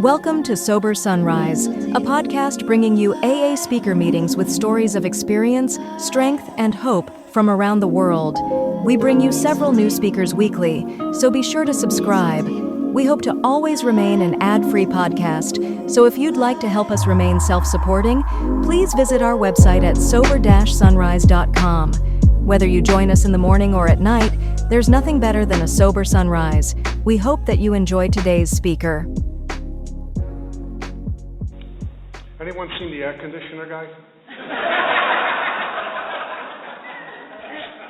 Welcome to Sober Sunrise, a podcast bringing you AA speaker meetings with stories of experience, strength, and hope from around the world. We bring you several new speakers weekly, so be sure to subscribe. We hope to always remain an ad-free podcast, so if you'd like to help us remain self-supporting, please visit our website at sober-sunrise.com. Whether you join us in the morning or at night, there's nothing better than a sober sunrise. We hope that you enjoy today's speaker. Anyone seen the air conditioner guy?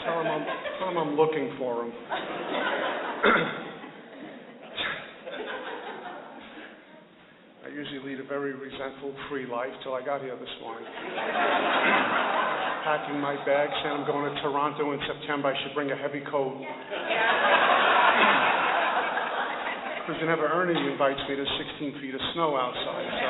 Tell him I'm looking for him. I usually lead a very resentful, free life till I got here this morning. Packing my bag, saying I'm going to Toronto in September. I should bring a heavy coat. Because whenever Ernie invites me, there's 16 feet of snow outside. So,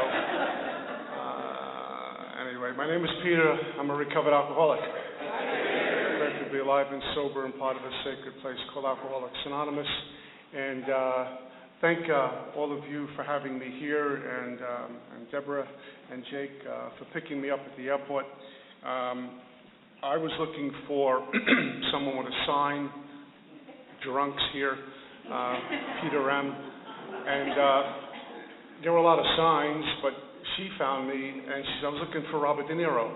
anyway, my name is Peter. I'm a recovered alcoholic. Glad to be alive and sober and part of a sacred place called Alcoholics Anonymous. And thank all of you for having me here, and Deborah and Jake for picking me up at the airport. I was looking for someone with a sign, drunks here, Peter M. And there were a lot of signs, but she found me, and she said, I was looking for Robert De Niro.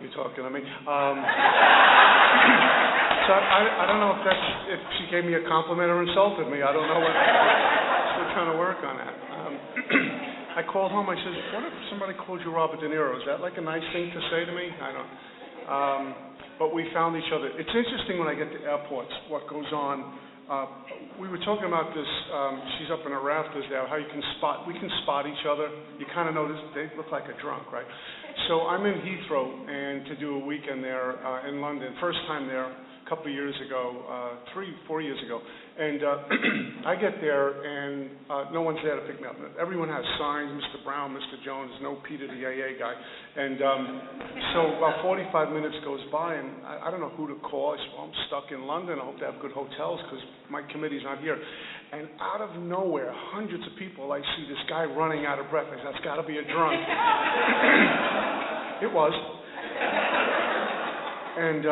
You talking to me? So I don't know if she gave me a compliment or insulted me. I don't know what. We're trying to work on that. I called home. I said, "What if somebody called you Robert De Niro? Is that like a nice thing to say to me?" I don't. But we found each other. It's interesting when I get to airports what goes on. We were talking about this. She's up in the rafters there. How we can spot each other. You kind of notice they look like a drunk, right? So I'm in Heathrow and to do a weekend there in London. First time there. A couple of years ago, 3-4 years ago, and I get there and no one's there to pick me up. Everyone has signs, Mr. Brown, Mr. Jones, no Peter the AA guy, and so about 45 minutes goes by and I don't know who to call. I said, well, I'm stuck in London. I hope they have good hotels because my committee's not here. And out of nowhere, hundreds of people, I see this guy running out of breath. I said, that's got to be a drunk. It was. And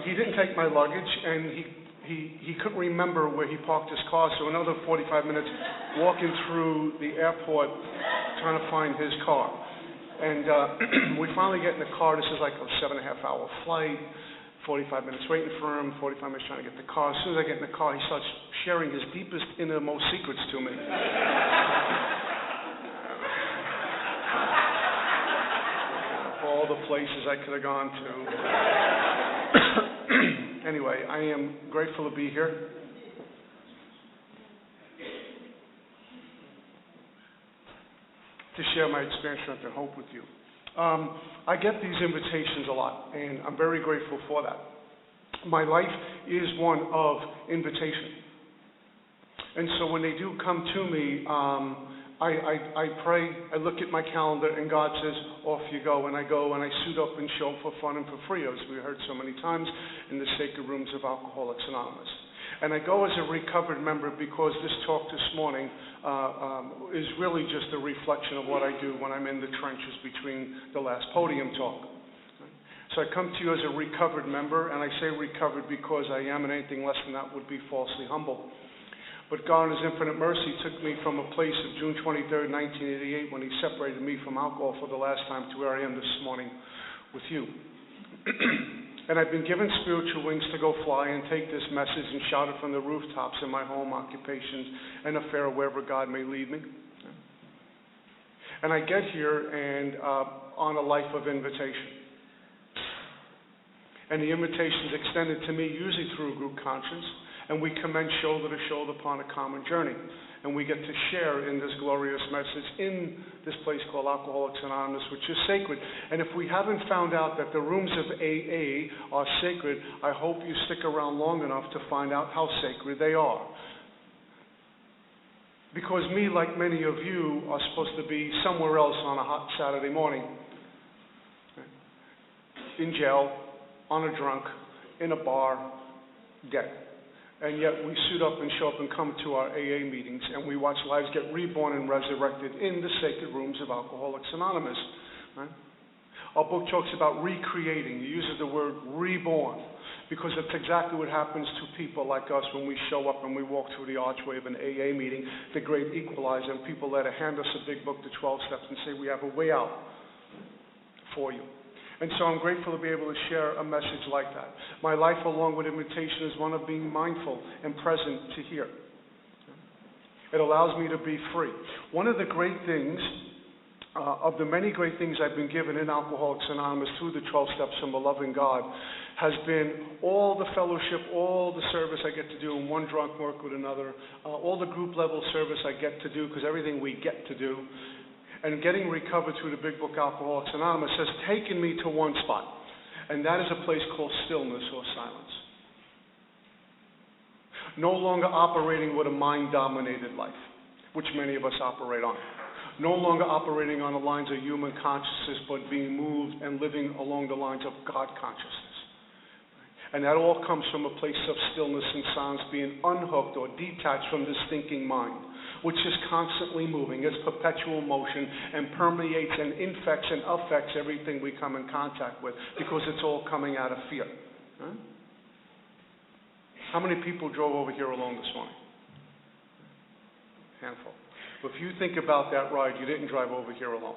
he didn't take my luggage, and he couldn't remember where he parked his car, so another 45 minutes walking through the airport trying to find his car. And we finally get in the car. This is like a 7.5-hour flight, 45 minutes waiting for him, 45 minutes trying to get the car. As soon as I get in the car, he starts sharing his deepest, innermost secrets to me. All the places I could have gone to. Anyway, I am grateful to be here. To share my experience, strength, and hope with you. I get these invitations a lot, and I'm very grateful for that. My life is one of invitation. And so when they do come to me, I pray, I look at my calendar, and God says, off you go, and I suit up and show for fun and for free, as we heard so many times in the sacred rooms of Alcoholics Anonymous. And I go as a recovered member because this talk this morning is really just a reflection of what I do when I'm in the trenches between the last podium talk. So I come to you as a recovered member, and I say recovered because I am, and anything less than that would be falsely humble. But God in His infinite mercy took me from a place of June 23rd, 1988, when He separated me from alcohol for the last time, to where I am this morning with you. And I've been given spiritual wings to go fly and take this message and shout it from the rooftops in my home, occupations, and affair, wherever God may lead me. And I get here and on a life of invitation. And the invitation is extended to me usually through a group conscience. And we commence shoulder to shoulder upon a common journey. And we get to share in this glorious message in this place called Alcoholics Anonymous, which is sacred. And if we haven't found out that the rooms of AA are sacred, I hope you stick around long enough to find out how sacred they are. Because me, like many of you, are supposed to be somewhere else on a hot Saturday morning. in jail, on a drunk, in a bar, dead. And yet we suit up and show up and come to our AA meetings, and we watch lives get reborn and resurrected in the sacred rooms of Alcoholics Anonymous. Right? Our book talks about recreating. It uses the word reborn, because that's exactly what happens to people like us when we show up and we walk through the archway of an AA meeting, the great equalizer, and people let hand us a big book, the 12 steps, and say, we have a way out for you. And so I'm grateful to be able to share a message like that. My life, along with invitation, is one of being mindful and present to hear. It allows me to be free. One of the great things, of the many great things I've been given in Alcoholics Anonymous through the 12 steps from a loving God, has been all the fellowship, all the service I get to do in one drunk work with another, all the group level service I get to do, because everything we get to do, and getting recovered through the big book Alcoholics Anonymous has taken me to one spot, and that is a place called stillness or silence. No longer operating with a mind-dominated life, which many of us operate on. No longer operating on the lines of human consciousness, but being moved and living along the lines of God consciousness. And that all comes from a place of stillness and silence, being unhooked or detached from this thinking mind, which is constantly moving. It's perpetual motion and permeates and infects and affects everything we come in contact with, because it's all coming out of fear. Right? How many people drove over here alone this morning? Handful. But if you think about that ride, you didn't drive over here alone.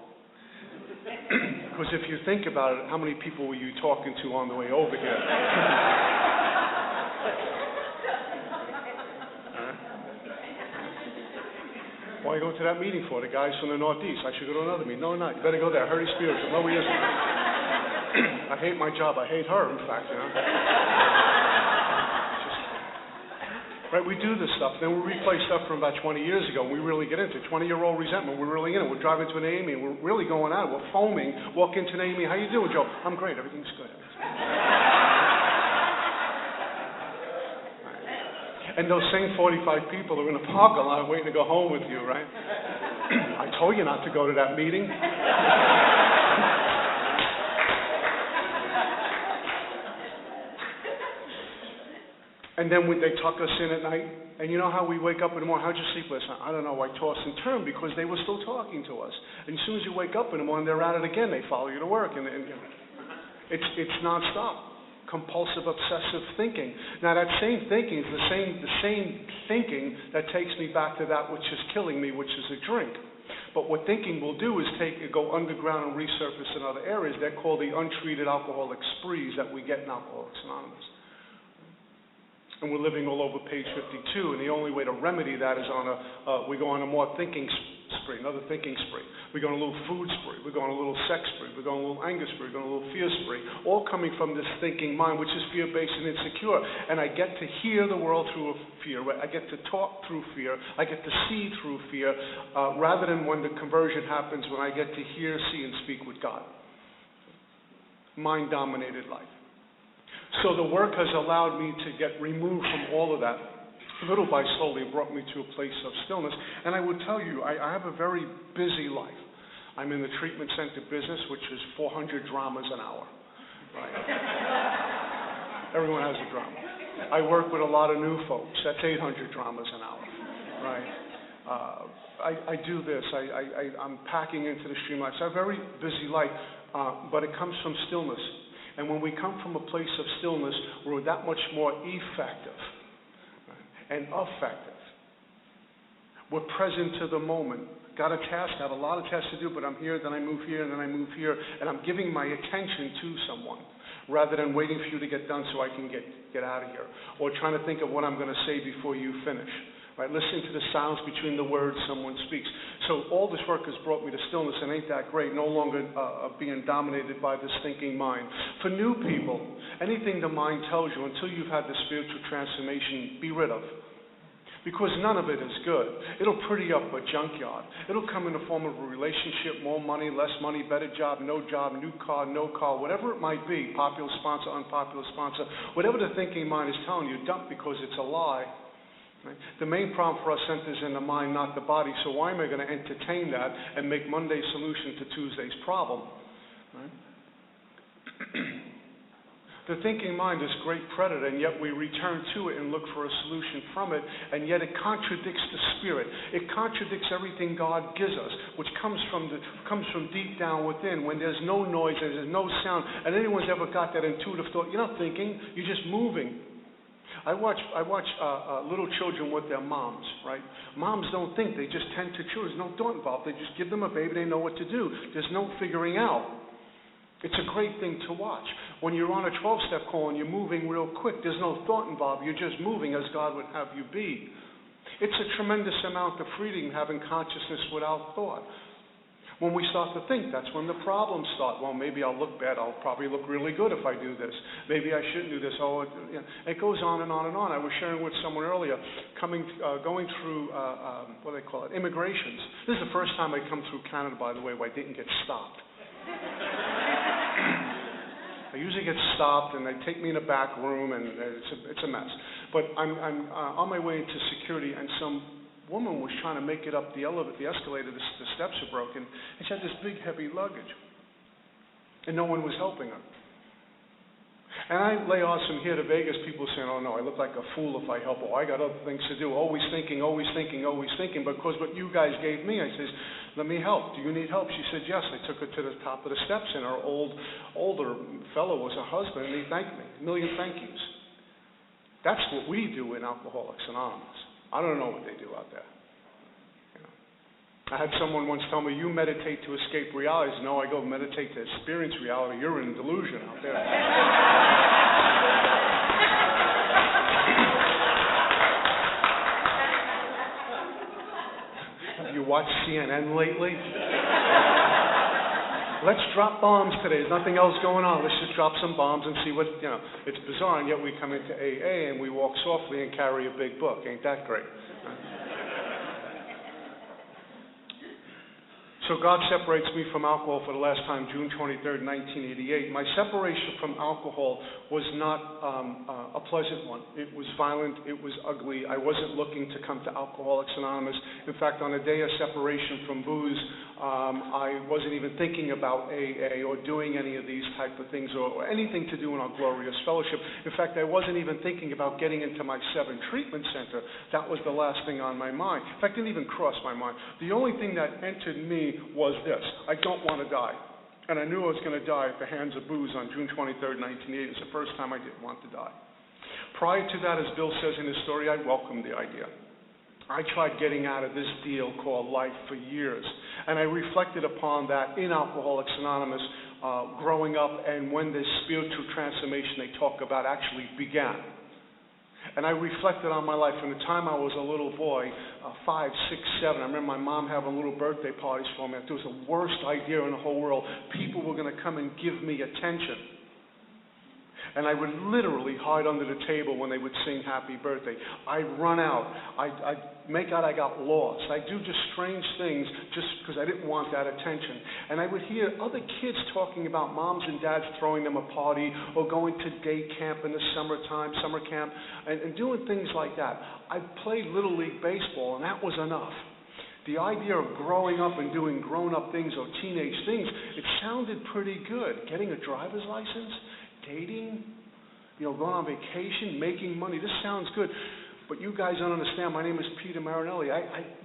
Because if you think about it, how many people were you talking to on the way over here? Why are you going to that meeting for? The guys from the Northeast. I should go to another meeting. No, not. You better go there. Hurry spiritual. No, he isn't. I hate my job. I hate her, in fact, you know. Right, we do this stuff. Then we replay stuff from about 20 years ago. We really get into 20-year-old resentment. We're really in it. We're driving to an AA meeting. We're really going at it. We're foaming. Walk into an AA meeting. How you doing, Joe? I'm great. Everything's good. And those same 45 people are in a parking lot waiting to go home with you, right? I told you not to go to that meeting. And then they tuck us in at night. And you know how we wake up in the morning? How'd you sleep last night? I don't know. I tossed and turned because they were still talking to us. And as soon as you wake up in the morning, they're at it again. They follow you to work. And it's nonstop. Compulsive, obsessive thinking. Now that same thinking is the same thinking that takes me back to that which is killing me, which is a drink. But what thinking will do is go underground and resurface in other areas. They're called the untreated alcoholic sprees that we get in Alcoholics Anonymous. And we're living all over page 52, and the only way to remedy that is we go on a more thinking spree, another thinking spree. We go on a little food spree. We go on a little sex spree. We go on a little anger spree. We go on a little fear spree. All coming from this thinking mind, which is fear-based and insecure. And I get to hear the world through fear. I get to talk through fear. I get to see through fear, rather than when the conversion happens, when I get to hear, see, and speak with God. Mind-dominated life. So the work has allowed me to get removed from all of that. Little by slowly, it brought me to a place of stillness. And I would tell you, I have a very busy life. I'm in the treatment center business, which is 400 dramas an hour. Right? Everyone has a drama. I work with a lot of new folks. That's 800 dramas an hour. Right? I do this. I'm packing into the stream life. So I have a very busy life, but it comes from stillness. And when we come from a place of stillness, we're that much more effective and effective. We're present to the moment. Got a task, got a lot of tasks to do, but I'm here, then I move here, and then I move here, and I'm giving my attention to someone rather than waiting for you to get done so I can get out of here, or trying to think of what I'm going to say before you finish. Right, listening to the sounds between the words someone speaks. So all this work has brought me to stillness, and ain't that great? No longer being dominated by this thinking mind. For new people, anything the mind tells you until you've had the spiritual transformation, be rid of. Because none of it is good. It'll pretty up a junkyard. It'll come in the form of a relationship, more money, less money, better job, new car, no car, whatever it might be, popular sponsor, unpopular sponsor, whatever the thinking mind is telling you, dump because it's a lie. Right? The main problem for us centers in the mind, not the body. So why am I going to entertain that and make Monday's solution to Tuesday's problem? Right? The thinking mind is a great predator, and yet we return to it and look for a solution from it, and yet it contradicts the spirit. It contradicts everything God gives us, which comes from deep down within, when there's no noise and there's no sound. And anyone's ever got that intuitive thought, you're not thinking, you're just moving. I watch little children with their moms, right? Moms don't think, they just tend to choose. No thought involved. They just give them a baby, they know what to do. There's no figuring out. It's a great thing to watch. When you're on a 12-step call and you're moving real quick, there's no thought involved. You're just moving as God would have you be. It's a tremendous amount of freedom having consciousness without thought. When we start to think, that's when the problems start. Well, maybe I'll look bad. I'll probably look really good if I do this. Maybe I shouldn't do this. It goes on and on and on. I was sharing with someone earlier, going through, what do they call it, immigrations. This is the first time I come through Canada, by the way, where I didn't get stopped. I usually get stopped, and they take me in a back room, and it's a mess. But I'm on my way into security, and some woman was trying to make it up the escalator. The steps are broken, and she had this big, heavy luggage, and no one was helping her. And I lay odds from here to Vegas, people saying, oh no, I look like a fool if I help. Oh, I got other things to do. Always thinking, always thinking, always thinking. Because what you guys gave me, I says, let me help. Do you need help? She said, yes. I took her to the top of the steps, and her older fellow was her husband, and he thanked me. A million thank yous. That's what we do in Alcoholics Anonymous. I don't know what they do out there. I had someone once tell me, you meditate to escape reality. I said, no, I go meditate to experience reality. You're in delusion out there. Have you watched CNN lately? Let's drop bombs today. There's nothing else going on. Let's just drop some bombs and see what, It's bizarre, and yet we come into AA and we walk softly and carry a big book. Ain't that great? So God separates me from alcohol for the last time, June 23rd, 1988. My separation from alcohol was not a pleasant one. It was violent. It was ugly. I wasn't looking to come to Alcoholics Anonymous. In fact, on the day of separation from booze, I wasn't even thinking about AA or doing any of these type of things or anything to do in our glorious fellowship. In fact, I wasn't even thinking about getting into my 7 treatment center. That was the last thing on my mind. In fact, it didn't even cross my mind. The only thing that entered me was this: I don't want to die. And I knew I was going to die at the hands of booze on June 23rd, 1980. It's the first time I didn't want to die. Prior to that, as Bill says in his story, I welcomed the idea. I tried getting out of this deal called life for years. And I reflected upon that in Alcoholics Anonymous growing up, and when this spiritual transformation they talk about actually began. And I reflected on my life from the time I was a little boy, 5, 6, 7. I remember my mom having little birthday parties for me. It was the worst idea in the whole world. People were going to come and give me attention. And I would literally hide under the table when they would sing happy birthday. I'd run out. I'd make out I got lost. I'd do just strange things just because I didn't want that attention. And I would hear other kids talking about moms and dads throwing them a party or going to day camp in the summertime, summer camp, and doing things like that. I played Little League Baseball, and that was enough. The idea of growing up and doing grown-up things or teenage things, it sounded pretty good. Getting a driver's license, dating, going on vacation, making money. This sounds good, but you guys don't understand. My name is Peter Marinelli.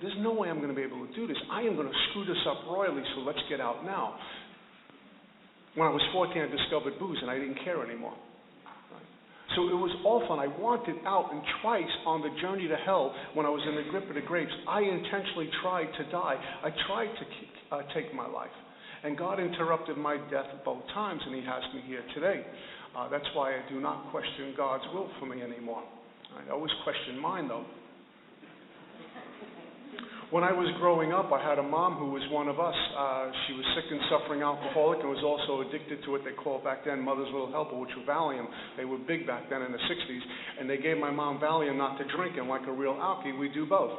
There's no way I'm going to be able to do this. I am going to screw this up royally, so let's get out now. When I was 14, I discovered booze, and I didn't care anymore. So it was all fun. I wanted out, and twice on the journey to hell, when I was in the grip of the grapes, I intentionally tried to die. I tried to take my life. And God interrupted my death both times, and He has me here today. That's why I do not question God's will for me anymore. I always question mine, though. When I was growing up, I had a mom who was one of us. She was sick and suffering alcoholic and was also addicted to what they called back then Mother's Little Helper, which were Valium. They were big back then in the 60s. And they gave my mom Valium not to drink, and like a real alkie, we do both.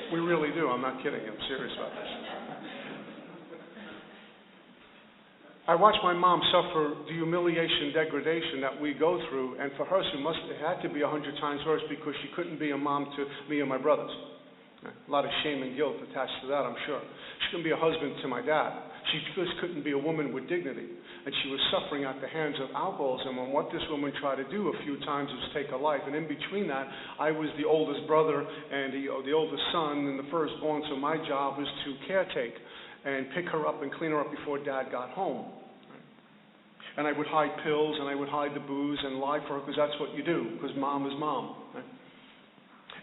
We really do. I'm not kidding. I'm serious about this. I watched my mom suffer the humiliation, degradation that we go through, and for her, it had to be 100 times worse because she couldn't be a mom to me and my brothers. A lot of shame and guilt attached to that, I'm sure. She couldn't be a husband to my dad. She just couldn't be a woman with dignity. And she was suffering at the hands of alcoholism. And what this woman tried to do a few times was take her life. And in between that, I was the oldest brother and the oldest son and the firstborn, so my job was to caretake and pick her up and clean her up before Dad got home. And I would hide pills and I would hide the booze and lie for her because that's what you do, because Mom is Mom. Right?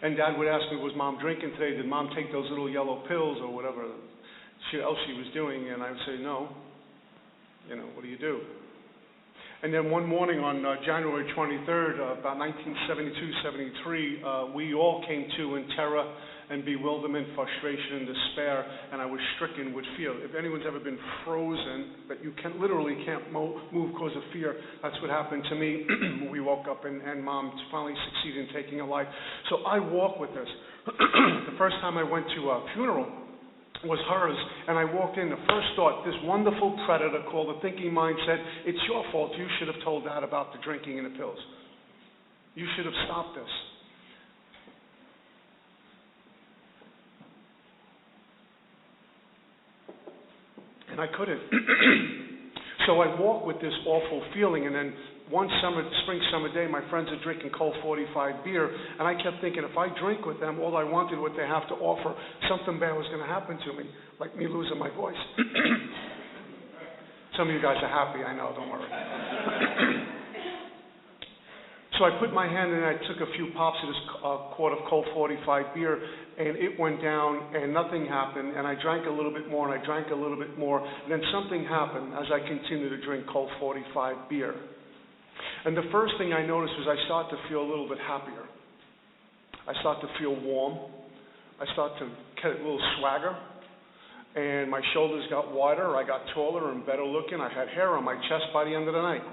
And Dad would ask me, was Mom drinking today? Did Mom take those little yellow pills or whatever else she was doing? And I would say, no. You know, what do you do? And then one morning on January 23rd, about 1972-73, we all came to in terror and bewilderment, frustration, and despair, and I was stricken with fear. If anyone's ever been frozen, that you literally can't move because of fear, that's what happened to me. We woke up and Mom finally succeeded in taking a life. So I walk with this. The first time I went to a funeral was hers, and I walked in. The first thought, this wonderful predator called the thinking mind said, it's your fault. You should have told Dad about the drinking and the pills. You should have stopped this. And I couldn't. So I walked with this awful feeling, and then one spring summer day, my friends are drinking Colt 45 beer, and I kept thinking, if I drink with them, all I wanted what they have to offer, something bad was going to happen to me, like me losing my voice. Some of you guys are happy, I know, don't worry. So I put my hand in and I took a few pops of this quart of Colt 45 beer, and it went down, and nothing happened, and I drank a little bit more, and I drank a little bit more, and then something happened as I continued to drink Colt 45 beer. And the first thing I noticed was I started to feel a little bit happier. I started to feel warm. I started to get a little swagger, and my shoulders got wider, I got taller and better looking. I had hair on my chest by the end of the night.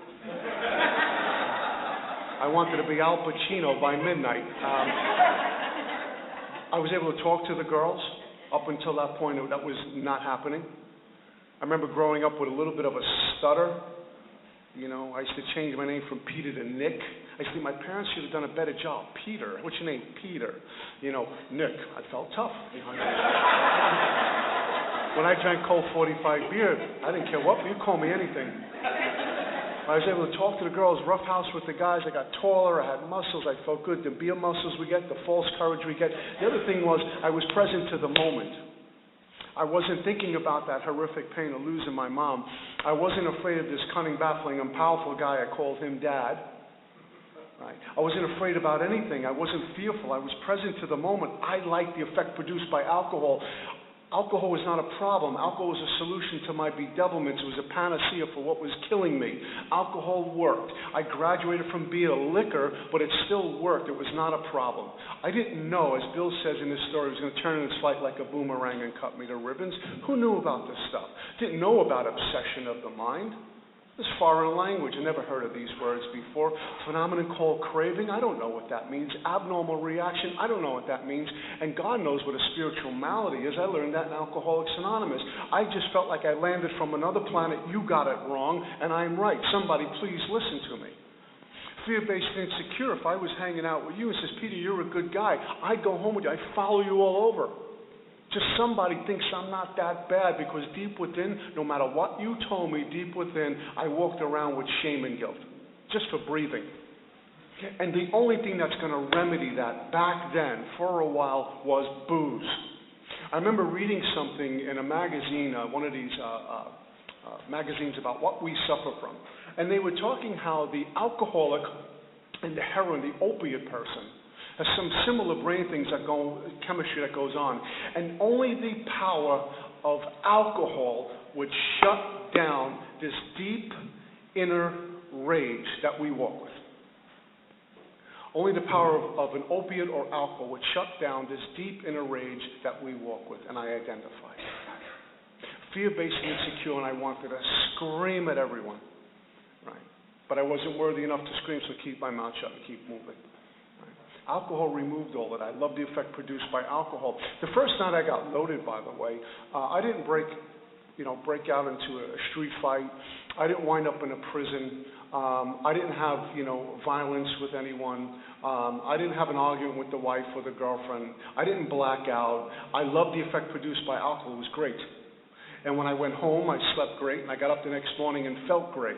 I wanted to be Al Pacino by midnight. I was able to talk to the girls. Up until that point, that was not happening. I remember growing up with a little bit of a stutter. You know, I used to change my name from Peter to Nick. I used to think my parents should have done a better job. Peter, what's your name? Peter. You know, Nick. I felt tough. When I drank Colt 45 beer, I didn't care what, you call me anything. I was able to talk to the girls, roughhouse with the guys. I got taller, I had muscles, I felt good. The beer muscles we get, the false courage we get. The other thing was I was present to the moment. I wasn't thinking about that horrific pain of losing my mom. I wasn't afraid of this cunning, baffling, and powerful guy. I called him Dad. Right? I wasn't afraid about anything. I wasn't fearful. I was present to the moment. I liked the effect produced by alcohol. Alcohol was not a problem. Alcohol was a solution to my bedevilments. It was a panacea for what was killing me. Alcohol worked. I graduated from beer to liquor, but it still worked. It was not a problem. I didn't know, as Bill says in his story, it was going to turn in its flight like a boomerang and cut me to ribbons. Who knew about this stuff? Didn't know about obsession of the mind. This foreign language. I never heard of these words before. Phenomenon called craving. I don't know what that means. Abnormal reaction. I don't know what that means. And God knows what a spiritual malady is. I learned that in Alcoholics Anonymous. I just felt like I landed from another planet. You got it wrong, and I'm right. Somebody please listen to me. Fear-based and insecure. If I was hanging out with you and says, Peter, you're a good guy, I'd go home with you. I'd follow you all over. Just somebody thinks I'm not that bad, because deep within, no matter what you told me, deep within, I walked around with shame and guilt, just for breathing. And the only thing that's going to remedy that back then, for a while, was booze. I remember reading something in a magazine, one of these magazines about what we suffer from. And they were talking how the alcoholic and the heroin, the opiate person, has some similar brain things chemistry that goes on. And only the power of alcohol would shut down this deep inner rage that we walk with. Only the power of an opiate or alcohol would shut down this deep inner rage that we walk with, and I identified it. Fear-based and insecure, and I wanted to scream at everyone. Right? But I wasn't worthy enough to scream, so keep my mouth shut and keep moving. Alcohol removed all that. I love the effect produced by alcohol. The first night I got loaded, by the way, I didn't break out into a street fight. I didn't wind up in a prison. I didn't have, violence with anyone. I didn't have an argument with the wife or the girlfriend. I didn't black out. I loved the effect produced by alcohol. It was great. And when I went home, I slept great, and I got up the next morning and felt great.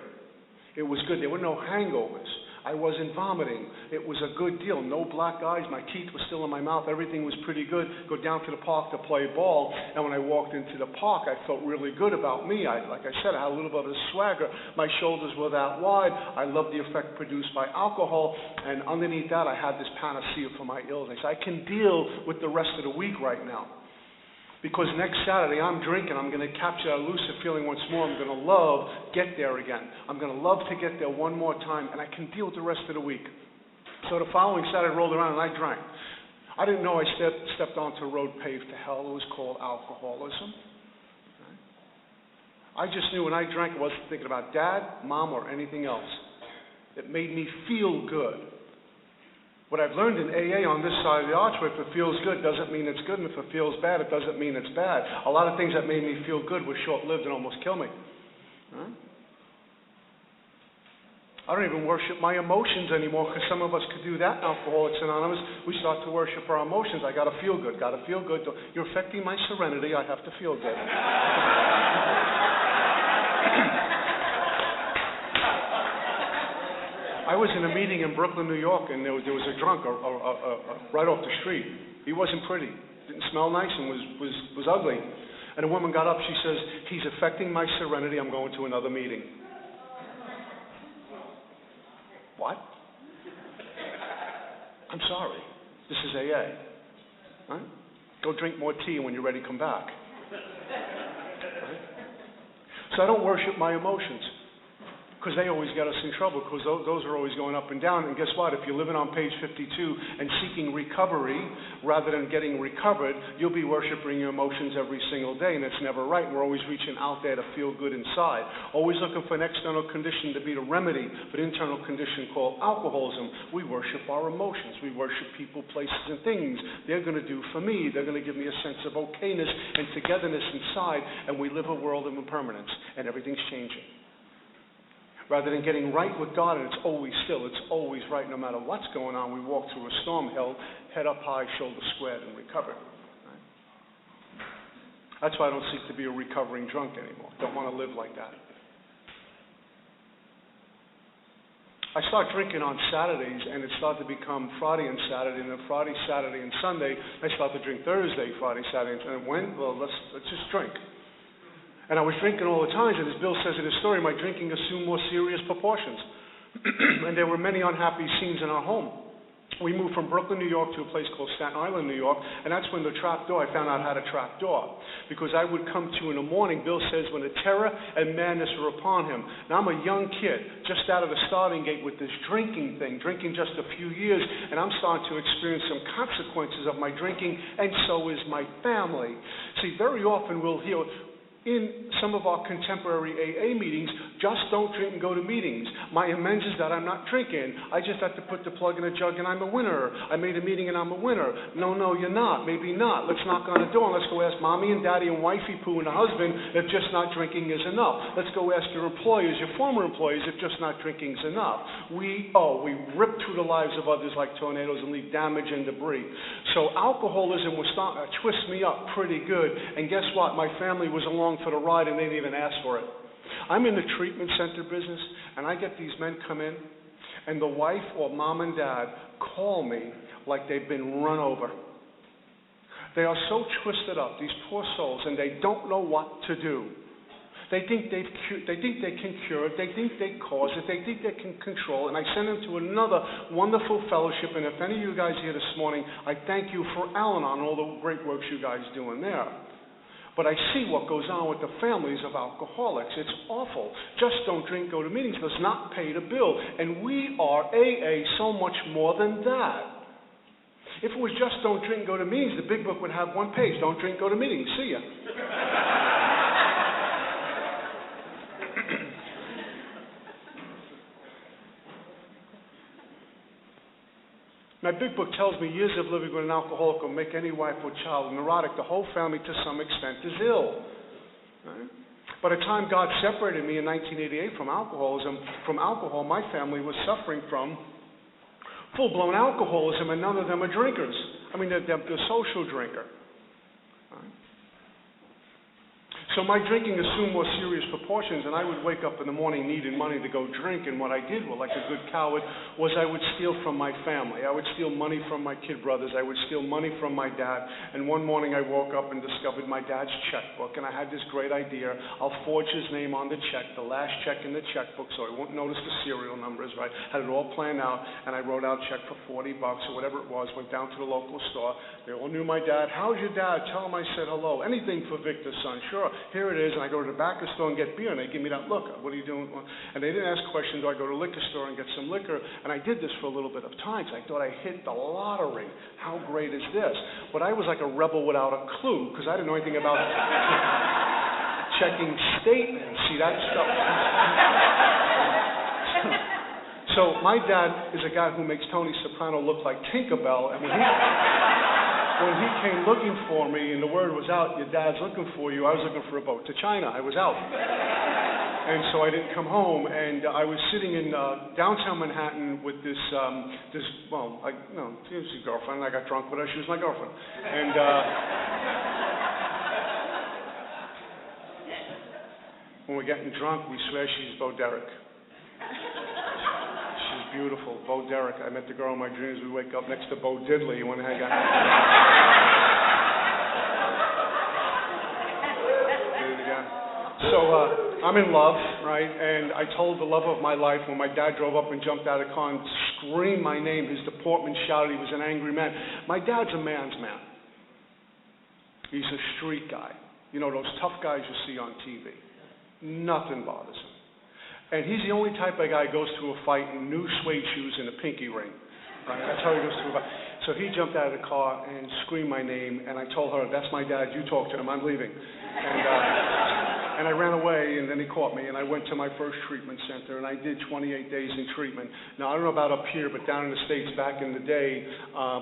It was good. There were no hangovers. I wasn't vomiting. It was a good deal. No black eyes. My teeth were still in my mouth. Everything was pretty good. Go down to the park to play ball. And when I walked into the park, I felt really good about me. Like I said, I had a little bit of a swagger. My shoulders were that wide. I loved the effect produced by alcohol. And underneath that, I had this panacea for my illness. I can deal with the rest of the week right now. Because next Saturday, I'm drinking. I'm going to capture that elusive feeling once more. I'm going to get there again. I'm going to love to get there one more time, and I can deal with the rest of the week. So the following Saturday rolled around, and I drank. I didn't know I stepped onto a road paved to hell. It was called alcoholism. I just knew when I drank, I wasn't thinking about Dad, Mom, or anything else. It made me feel good. What I've learned in AA on this side of the archway, if it feels good, doesn't mean it's good, and if it feels bad, it doesn't mean it's bad. A lot of things that made me feel good were short-lived and almost killed me. I don't even worship my emotions anymore, because some of us could do that in Alcoholics Anonymous. We start to worship our emotions. I got to feel good, got to feel good. You're affecting my serenity. I have to feel good. I was in a meeting in Brooklyn, New York, and there was a drunk right off the street. He wasn't pretty, didn't smell nice, and was ugly. And a woman got up. She says, "He's affecting my serenity. I'm going to another meeting." What? I'm sorry. This is AA. Right? Go drink more tea, and when you're ready, come back. Right? So I don't worship my emotions, because they always get us in trouble, because those are always going up and down. And guess what? If you're living on page 52 and seeking recovery rather than getting recovered, you'll be worshiping your emotions every single day, and it's never right. We're always reaching out there to feel good inside, always looking for an external condition to be the remedy for the internal condition called alcoholism. We worship our emotions. We worship people, places, and things. They're going to do for me. They're going to give me a sense of okayness and togetherness inside, and we live a world of impermanence, and everything's changing. Rather than getting right with God, and it's always still, it's always right no matter what's going on, we walk through a storm hill, head up high, shoulders squared, and recover. Right? That's why I don't seek to be a recovering drunk anymore. Don't want to live like that. I start drinking on Saturdays, and it started to become Friday and Saturday, and then Friday, Saturday, and Sunday. I start to drink Thursday, Friday, Saturday, and when? Well, let's just drink. And I was drinking all the time, and as Bill says in his story, my drinking assumed more serious proportions. And there were many unhappy scenes in our home. We moved from Brooklyn, New York to a place called Staten Island, New York, and that's when the trap door, I found out how to trap door. Because I would come to in the morning, Bill says, when the terror and madness were upon him. Now I'm a young kid, just out of the starting gate with this drinking thing, drinking just a few years, and I'm starting to experience some consequences of my drinking, and so is my family. See, very often we'll hear, in some of our contemporary AA meetings, just don't drink and go to meetings. My amends is that I'm not drinking. I just have to put the plug in a jug and I'm a winner. I made a meeting and I'm a winner. No, you're not. Maybe not. Let's knock on the door and let's go ask mommy and daddy and wifey poo and the husband if just not drinking is enough. Let's go ask your employers, your former employees, if just not drinking is enough. We rip through the lives of others like tornadoes and leave damage and debris. So alcoholism was starting to twist me up pretty good. And guess what? My family was along for the ride, and they didn't even ask for it. I'm in the treatment center business, and I get these men come in, and the wife or mom and dad call me like they've been run over. They are so twisted up, these poor souls, and they don't know what to do. They think they can cure it. They think they cause it. They think they can control it. And I send them to another wonderful fellowship. And if any of you guys here this morning, I thank you for Al-Anon and all the great work you guys do in there. But I see what goes on with the families of alcoholics. It's awful. Just don't drink, go to meetings does not pay the bill. And we are AA so much more than that. If it was just don't drink, go to meetings, the big book would have one page. Don't drink, go to meetings. See ya. My big book tells me years of living with an alcoholic will make any wife or child neurotic. The whole family, to some extent, is ill. Right? By the time God separated me in 1988 from alcohol, my family was suffering from full-blown alcoholism, and none of them are drinkers. I mean, they're social drinker. So my drinking assumed more serious proportions, and I would wake up in the morning needing money to go drink, and what I did, well, like a good coward, was I would steal from my family. I would steal money from my kid brothers. I would steal money from my dad, and one morning I woke up and discovered my dad's checkbook, and I had this great idea. I'll forge his name on the check, the last check in the checkbook, so I won't notice the serial numbers, right? Had it all planned out, and I wrote out a check for $40 or whatever it was, went down to the local store. They all knew my dad. How's your dad? Tell him I said hello. Anything for Victor, son. Sure. Here it is, and I go to the tobacco store and get beer, and they give me that look. What are you doing? And they didn't ask questions. Do I go to the liquor store and get some liquor? And I did this for a little bit of time. So I thought I hit the lottery. How great is this? But I was like a rebel without a clue, because I didn't know anything about checking statements. See, that stuff. So my dad is a guy who makes Tony Soprano look like Tinkerbell, and when he came looking for me and the word was out, your dad's looking for you, I was looking for a boat to China. I was out. And so I didn't come home, and I was sitting in downtown Manhattan with she was his girlfriend. I got drunk with her. She was my girlfriend. And when we're getting drunk, we swear she's Bo Derek. Beautiful, Bo Derek. I met the girl in my dreams. We wake up next to Bo Diddley. You want to hang out? So I'm in love, right? And I told the love of my life when my dad drove up and jumped out of the car and screamed my name. His deportment shouted he was an angry man. My dad's a man's man. He's a street guy. You know, those tough guys you see on TV. Nothing bothers him. And he's the only type of guy who goes to a fight in new suede shoes and a pinky ring. Right? That's how he goes to a fight. So he jumped out of the car and screamed my name, and I told her, that's my dad, you talk to him, I'm leaving. And I ran away, and then he caught me, and I went to my first treatment center, and I did 28 days in treatment. Now, I don't know about up here, but down in the States back in the day,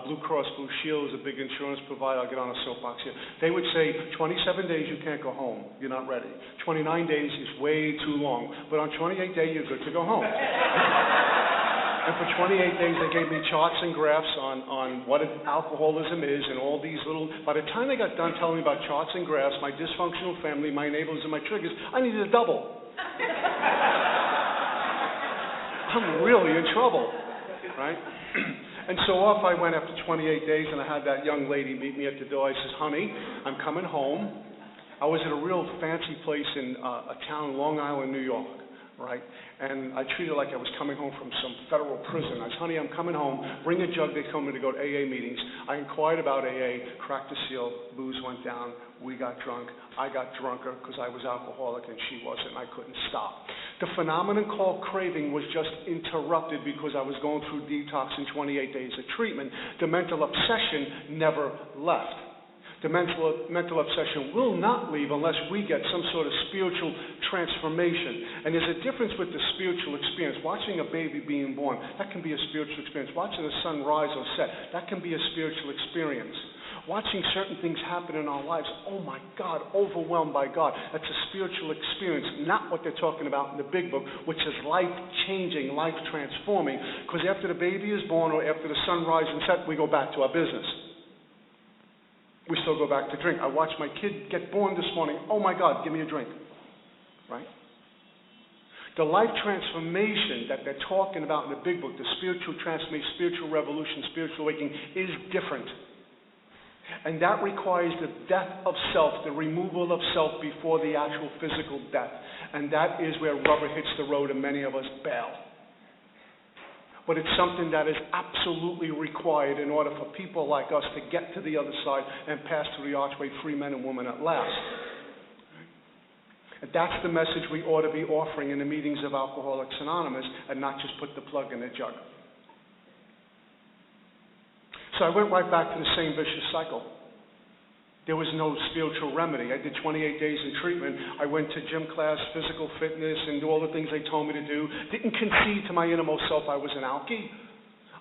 Blue Cross Blue Shield is a big insurance provider. I'll get on a soapbox here. They would say, 27 days you can't go home. You're not ready. 29 days is way too long. But on 28 days, you're good to go home. And for 28 days, they gave me charts and graphs on what alcoholism is and all these little... By the time they got done telling me about charts and graphs, my dysfunctional family, my enablers, and my triggers, I needed a double. I'm really in trouble, right? And so off I went after 28 days, and I had that young lady meet me at the door. I says, honey, I'm coming home. I was at a real fancy place in a town, Long Island, New York. Right? And I treated it like I was coming home from some federal prison. I said, honey, I'm coming home. Bring a jug. They told me to go to AA meetings. I inquired about AA, cracked the seal, booze went down, we got drunk. I got drunker because I was alcoholic and she wasn't, and I couldn't stop. The phenomenon called craving was just interrupted because I was going through detox in 28 days of treatment. The mental obsession never left. The mental obsession will not leave unless we get some sort of spiritual transformation. And there's a difference with the spiritual experience. Watching a baby being born, that can be a spiritual experience. Watching the sun rise or set, that can be a spiritual experience. Watching certain things happen in our lives, oh my God, overwhelmed by God, that's a spiritual experience, not what they're talking about in the big book, which is life-changing, life-transforming. Because after the baby is born or after the sun rises and sets, we go back to our business. We still go back to drink. I watched my kid get born this morning. Oh my God, give me a drink. Right? The life transformation that they're talking about in the big book, the spiritual transformation, spiritual revolution, spiritual awakening, is different. And that requires the death of self, the removal of self before the actual physical death. And that is where rubber hits the road and many of us bail. But it's something that is absolutely required in order for people like us to get to the other side and pass through the archway, free men and women at last. And that's the message we ought to be offering in the meetings of Alcoholics Anonymous, and not just put the plug in the jug. So I went right back to the same vicious cycle. There was no spiritual remedy. I did 28 days in treatment. I went to gym class, physical fitness, and do all the things they told me to do. Didn't concede to my innermost self I was an alkie.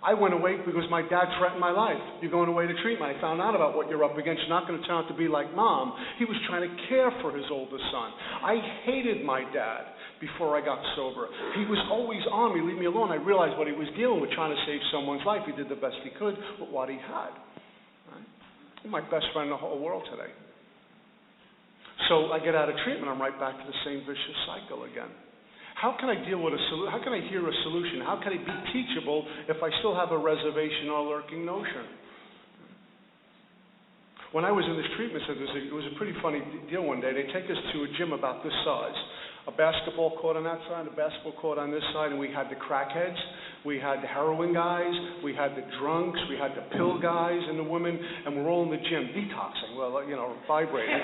I went away because my dad threatened my life. You're going away to treatment. I found out about what you're up against. You're not going to turn out to be like Mom. He was trying to care for his older son. I hated my dad before I got sober. He was always on me, leave me alone. I realized what he was dealing with, trying to save someone's life. He did the best he could with what he had. Right? He's my best friend in the whole world today. So I get out of treatment. I'm right back to the same vicious cycle again. How can I deal with how can I hear a solution? How can I be teachable if I still have a reservation or a lurking notion? When I was in this treatment center, it was a pretty funny deal one day. They take us to a gym about this size. A basketball court on that side, a basketball court on this side, and we had the crackheads, we had the heroin guys, we had the drunks, we had the pill guys and the women, and we're all in the gym, detoxing, vibrating.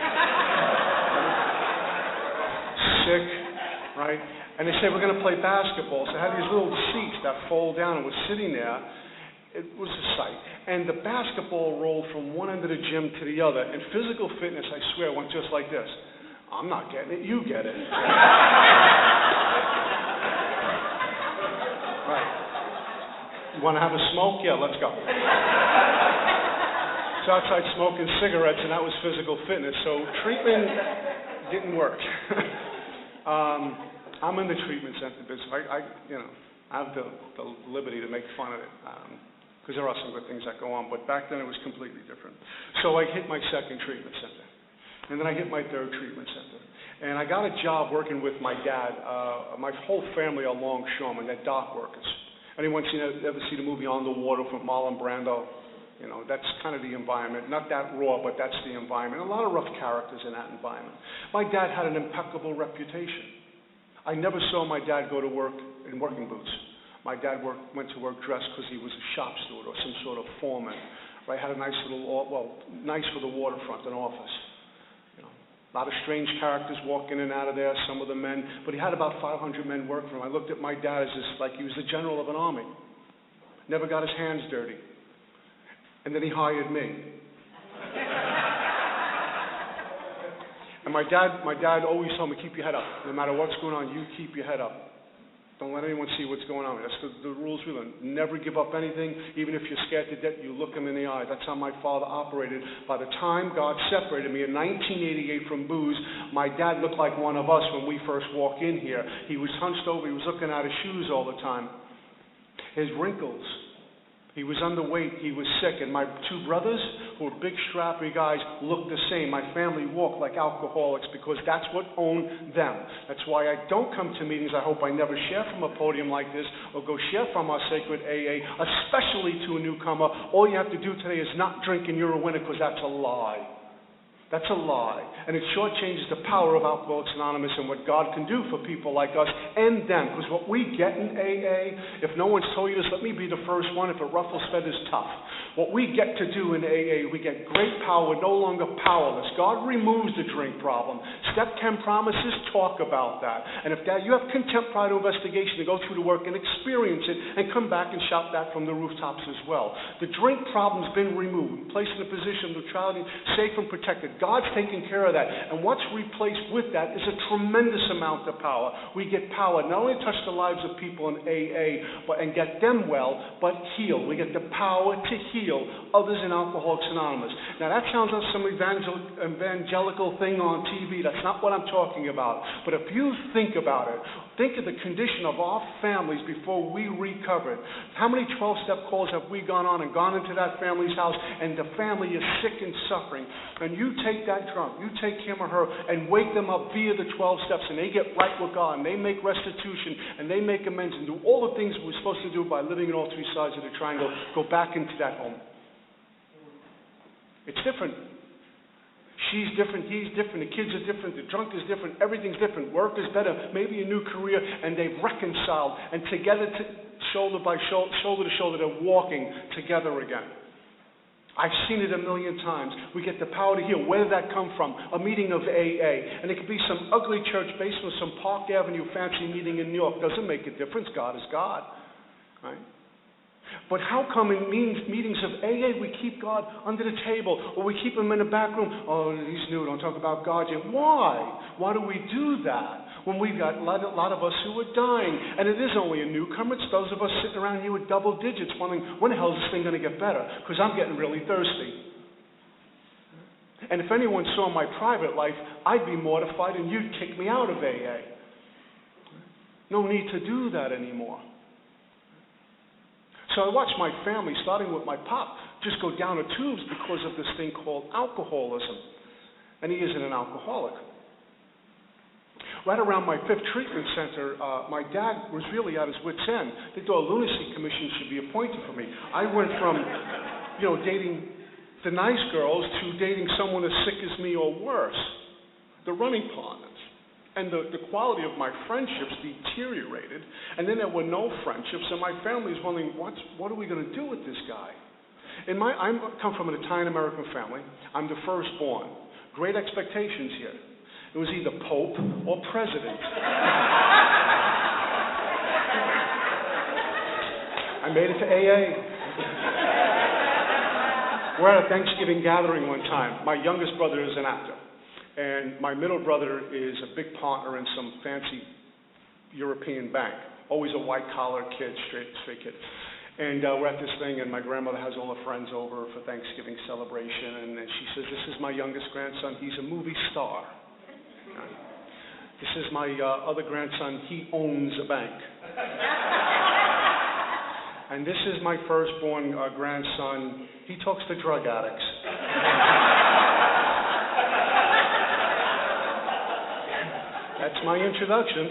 Sick, right? And they said, we're going to play basketball. So I had these little seats that fold down and was sitting there. It was a sight. And the basketball rolled from one end of the gym to the other. And physical fitness, I swear, went just like this. I'm not getting it. You get it. Right. You want to have a smoke? Yeah, let's go. So outside smoking cigarettes, and that was physical fitness. So treatment didn't work. I'm in the treatment center business. I have the liberty to make fun of it because there are some good things that go on. But back then it was completely different. So I hit my second treatment center, and then I hit my third treatment center, and I got a job working with my dad. My whole family are longshoremen. They're dock workers. Anyone ever see the movie On the Water from Marlon Brando? That's kind of the environment. Not that raw, but that's the environment. A lot of rough characters in that environment. My dad had an impeccable reputation. I never saw my dad go to work in working boots. My dad went to work dressed because he was a shop steward or some sort of foreman. Right? Had a nice nice for the waterfront, an office. A lot of strange characters walk in and out of there, some of the men. But he had about 500 men work for him. I looked at my dad as like he was the general of an army. Never got his hands dirty. And then he hired me. And my dad always told me, keep your head up. No matter what's going on, you keep your head up. Don't let anyone see what's going on. That's the rules we learned. Never give up anything. Even if you're scared to death, you look them in the eye. That's how my father operated. By the time God separated me in 1988 from booze, my dad looked like one of us when we first walked in here. He was hunched over. He was looking at his shoes all the time. His wrinkles. He was underweight, he was sick, and my two brothers, who were big, strappy guys, looked the same. My family walked like alcoholics because that's what owned them. That's why I don't come to meetings. I hope I never share from a podium like this or go share from our sacred AA, especially to a newcomer. All you have to do today is not drink and you're a winner, because that's a lie. That's a lie. And it shortchanges the power of Alcoholics Anonymous and what God can do for people like us and them. Because what we get in AA, if no one's told you this, let me be the first one. If it ruffles feathers, tough. What we get to do in AA, we get great power. We're no longer powerless. God removes the drink problem. Step 10 promises talk about that. And if you have contempt, pride, or investigation, to go through the work and experience it and come back and shout that from the rooftops as well. The drink problem's been removed, placed in a position of neutrality, safe and protected. God's taking care of that. And what's replaced with that is a tremendous amount of power. We get power not only to touch the lives of people in AA and get them well, but heal. We get the power to heal others in Alcoholics Anonymous. Now that sounds like some evangelical thing on TV. That's not what I'm talking about. But if you think about it, think of the condition of our families before we recovered. How many 12-step calls have we gone on and gone into that family's house and the family is sick and suffering? And you take that drunk, you take him or her and wake them up via the 12 steps, and they get right with God, and they make restitution, and they make amends and do all the things we're supposed to do by living in all three sides of the triangle, go back into that home. It's different. She's different, he's different, the kids are different, the drunk is different, everything's different, work is better, maybe a new career, and they've reconciled, and together, shoulder by shoulder to shoulder, they're walking together again. I've seen it a million times. We get the power to heal. Where did that come from? A meeting of AA. And it could be some ugly church based on some Park Avenue fancy meeting in New York. Doesn't make a difference. God is God. Right? But how come in meetings of AA we keep God under the table, or we keep him in the back room? Oh, he's new. Don't talk about God yet. Why? Why do we do that? when we've got a lot of us who are dying. And it is only a newcomer. It's those of us sitting around here with double digits wondering, when the hell is this thing going to get better? Because I'm getting really thirsty. And if anyone saw my private life, I'd be mortified and you'd kick me out of AA. No need to do that anymore. So I watched my family, starting with my pop, just go down the tubes because of this thing called alcoholism. And he isn't an alcoholic. Right around my 5th treatment center, my dad was really at his wit's end. They thought a lunacy commission should be appointed for me. I went from, dating the nice girls to dating someone as sick as me or worse, the running partners. And the quality of my friendships deteriorated, and then there were no friendships, and my family was wondering, what are we going to do with this guy? I come from an Italian-American family. I'm the firstborn. Great expectations here. It was either Pope or President. I made it to AA. We're at a Thanksgiving gathering one time. My youngest brother is an actor. And my middle brother is a big partner in some fancy European bank. Always a white-collar kid, straight kid. And we're at this thing, and my grandmother has all her friends over for Thanksgiving celebration. And she says, this is my youngest grandson. He's a movie star. This is my other grandson. He owns a bank. And this is my firstborn grandson. He talks to drug addicts. That's my introduction.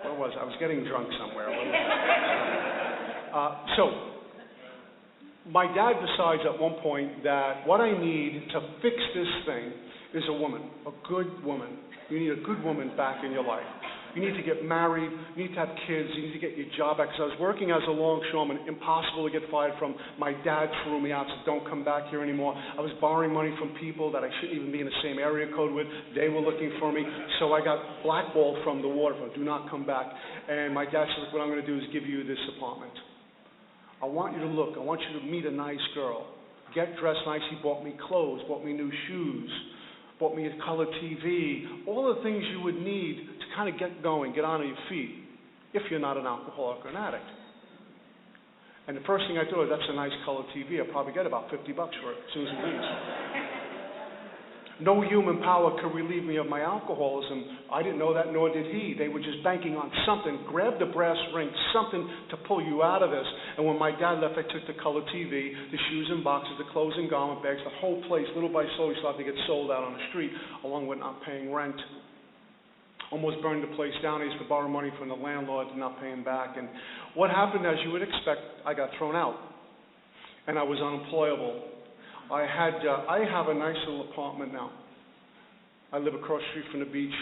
Where was I? I was getting drunk somewhere. So, my dad decides at one point that what I need to fix this thing is a woman, a good woman. You need a good woman back in your life. You need to get married, you need to have kids, you need to get your job back. Because I was working as a longshoreman, impossible to get fired from. My dad threw me out, said, don't come back here anymore. I was borrowing money from people that I shouldn't even be in the same area code with. They were looking for me. So I got blackballed from the waterfront. Do not come back. And my dad said, what I'm going to do is give you this apartment. I want you to look. I want you to meet a nice girl. Get dressed nice. He bought me clothes, bought me new shoes, bought me a color TV, all the things you would need to kind of get going, get on your feet, if you're not an alcoholic or an addict. And the first thing I do is, that's a nice color TV. I'll probably get about $50 for it as soon as it leaves. No human power could relieve me of my alcoholism. I didn't know that, nor did he. They were just banking on something. Grab the brass ring, something to pull you out of this. And when my dad left, I took the color TV, the shoes and boxes, the clothes and garment bags, the whole place, little by little, started to get sold out on the street, along with not paying rent. Almost burned the place down. I used to borrow money from the landlord, not paying back. And what happened, as you would expect, I got thrown out. And I was unemployable. I have a nice little apartment now. I live across the street from the beach.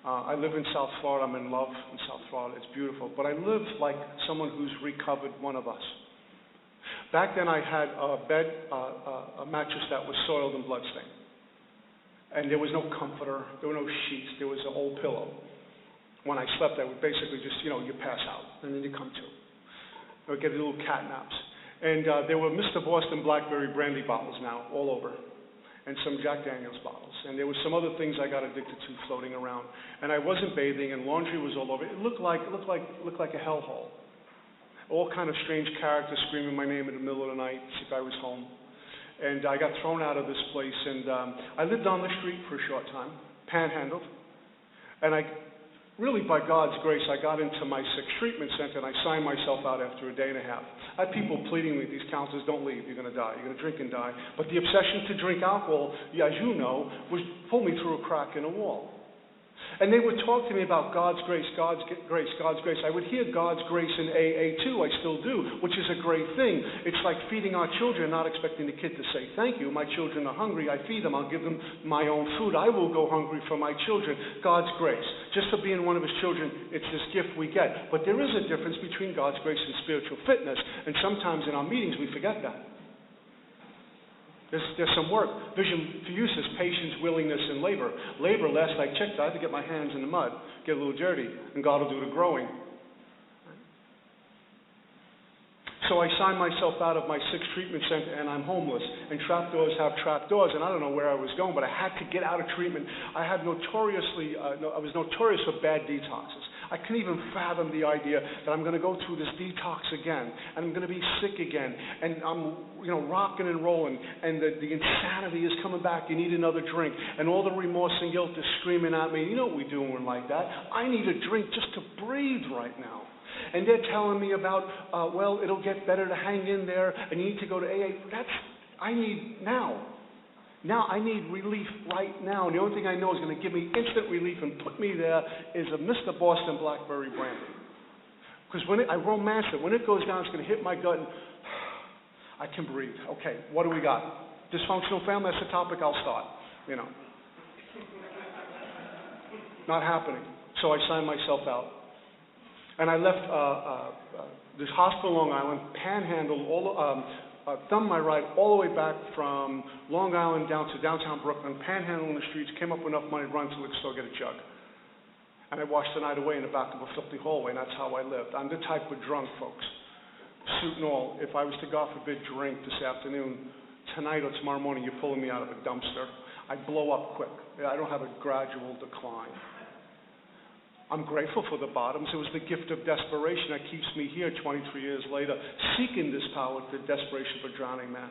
I live in South Florida. I'm in love in South Florida. It's beautiful. But I live like someone who's recovered, one of us. Back then I had a bed, a mattress that was soiled and bloodstained. And there was no comforter. There were no sheets. There was an old pillow. When I slept, I would basically just, you pass out. And then you come to. I would get little cat naps. And there were Mr. Boston Blackberry brandy bottles now all over, and some Jack Daniels bottles. And there were some other things I got addicted to floating around. And I wasn't bathing, and laundry was all over. It looked like a hellhole. All kind of strange characters screaming my name in the middle of the night, see if I was home. And I got thrown out of this place, and I lived on the street for a short time, panhandled. And really, by God's grace, I got into my 6th treatment center, and I signed myself out after a day and a half. I had people pleading with these counselors, don't leave, you're going to die, you're going to drink and die. But the obsession to drink alcohol, as you know, pulled me through a crack in a wall. And they would talk to me about God's grace, God's grace, God's grace. I would hear God's grace in AA too, I still do, which is a great thing. It's like feeding our children, not expecting the kid to say thank you. My children are hungry, I feed them, I'll give them my own food. I will go hungry for my children. God's grace. Just for being one of his children, it's this gift we get. But there is a difference between God's grace and spiritual fitness, and sometimes in our meetings we forget that. There's some work. Vision for use is patience, willingness, and labor. Labor, last I checked, I had to get my hands in the mud, get a little dirty, and God will do the growing. So So I signed myself out of my 6th treatment center, and I'm homeless. And trapdoors have trapdoors, and I don't know where I was going, but I had to get out of treatment. I was notorious for bad detoxes. I couldn't even fathom the idea that I'm going to go through this detox again, and I'm going to be sick again, and I'm, rocking and rolling, and the insanity is coming back. You need another drink, and all the remorse and guilt is screaming at me. You know what we do when like that? I need a drink just to breathe right now. And they're telling me about, it'll get better to hang in there, and you need to go to AA. I need now. Now I need relief right now. And the only thing I know is going to give me instant relief and put me there is a Mr. Boston Blackberry Brandy. Because I romance it. When it goes down, it's going to hit my gut, and I can breathe. Okay, what do we got? Dysfunctional family, that's the topic I'll start. Not happening. So I signed myself out. And I left this hospital, Long Island, panhandled, thumbed my ride all the way back from Long Island down to downtown Brooklyn, panhandling the streets, came up with enough money to run to the store, get a jug. And I washed the night away in the back of a filthy hallway, and that's how I lived. I'm the type of drunk, folks, suit and all. If I was to, God forbid, drink this afternoon, tonight or tomorrow morning, you're pulling me out of a dumpster. I blow up quick. I don't have a gradual decline. I'm grateful for the bottoms. It was the gift of desperation that keeps me here 23 years later, seeking this power, the desperation of a drowning man.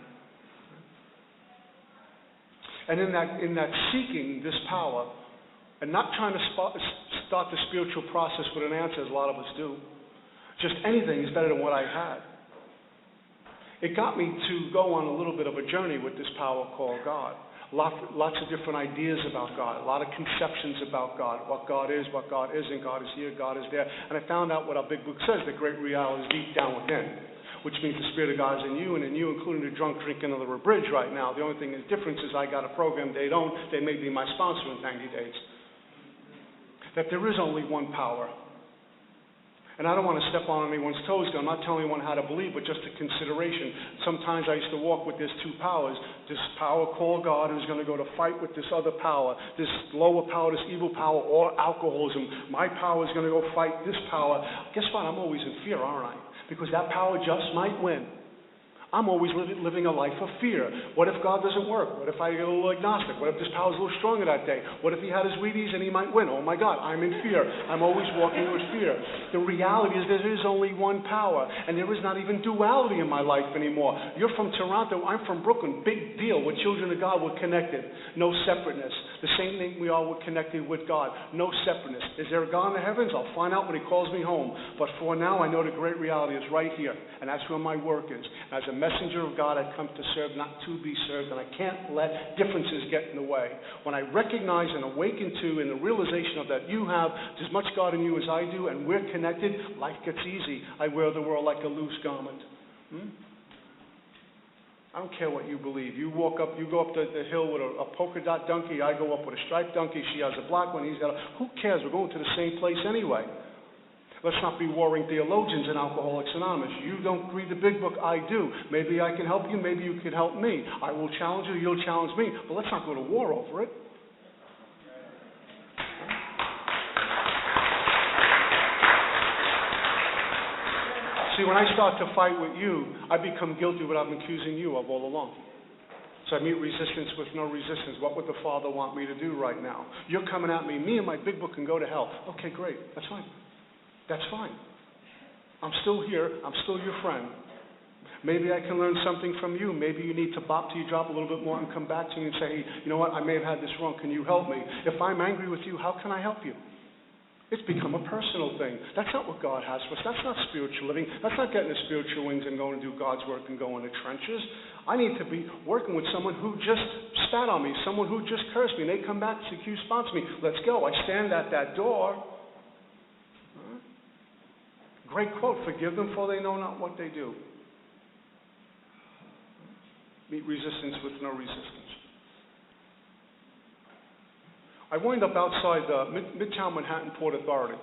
And in that seeking this power, and not trying to start the spiritual process with an answer, as a lot of us do, just anything is better than what I had. It got me to go on a little bit of a journey with this power called God. Lots of different ideas about God, a lot of conceptions about God, what God is, what God isn't, God is here, God is there. And I found out what our big book says, the great reality is deep down within, which means the Spirit of God is in you, and in you, including the drunk drinking under a bridge right now. The only thing that's different is I got a program they don't. They may be my sponsor in 90 days. That there is only one power. And I don't want to step on anyone's toes. I'm not telling anyone how to believe, but just a consideration. Sometimes I used to walk with these two powers. This power called God who's going to go to fight with this other power, this lower power, this evil power, or alcoholism. My power is going to go fight this power. Guess what? I'm always in fear, aren't I? Because that power just might win. I'm always living a life of fear. What if God doesn't work? What if I get a little agnostic? What if this power's a little stronger that day? What if he had his Wheaties and he might win? Oh my God, I'm in fear. I'm always walking with fear. The reality is there is only one power, and there is not even duality in my life anymore. You're from Toronto, I'm from Brooklyn. Big deal. We're children of God. We're connected. No separateness. The same thing we are, we're connected with God. No separateness. Is there a God in the heavens? I'll find out when he calls me home. But for now, I know the great reality is right here, and that's where my work is. As a messenger of God, I've come to serve, not to be served, and I can't let differences get in the way. When I recognize and awaken to, in the realization of that you have as much God in you as I do, and we're connected, life gets easy. I wear the world like a loose garment. I don't care what you believe. You go up the hill with a polka dot donkey. I go up with a striped donkey. She has a black one. He's got a... Who cares? We're going to the same place anyway. Let's not be warring theologians in Alcoholics Anonymous. You don't read the big book. I do. Maybe I can help you. Maybe you can help me. I will challenge you. You'll challenge me. But let's not go to war over it. See, when I start to fight with you, I become guilty of what I'm accusing you of all along. So I meet resistance with no resistance. What would the Father want me to do right now? You're coming at me. Me and my big book can go to hell. Okay, great. That's fine. That's fine. I'm still here. I'm still your friend. Maybe I can learn something from you. Maybe you need to bop till you drop a little bit more and come back to me and say, hey, you know what? I may have had this wrong. Can you help me? If I'm angry with you, how can I help you? It's become a personal thing. That's not what God has for us. That's not spiritual living. That's not getting the spiritual wings and going to do God's work and go in the trenches. I need to be working with someone who just spat on me, someone who just cursed me, and they come back to sponsor me. Let's go. I stand at that door. Great quote, forgive them for they know not what they do. Meet resistance with no resistance. I wind up outside the Midtown Manhattan Port Authority.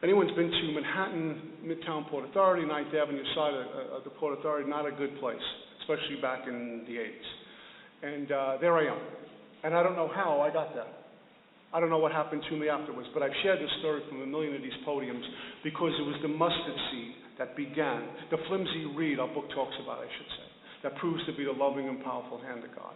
Anyone's been to Manhattan, Midtown Port Authority, 9th Avenue side of the Port Authority, not a good place, especially back in the 80s. And there I am. And I don't know how I got there. I don't know what happened to me afterwards, but I've shared this story from a million of these podiums because it was the mustard seed that began, the flimsy reed our book talks about, I should say, that proves to be the loving and powerful hand of God.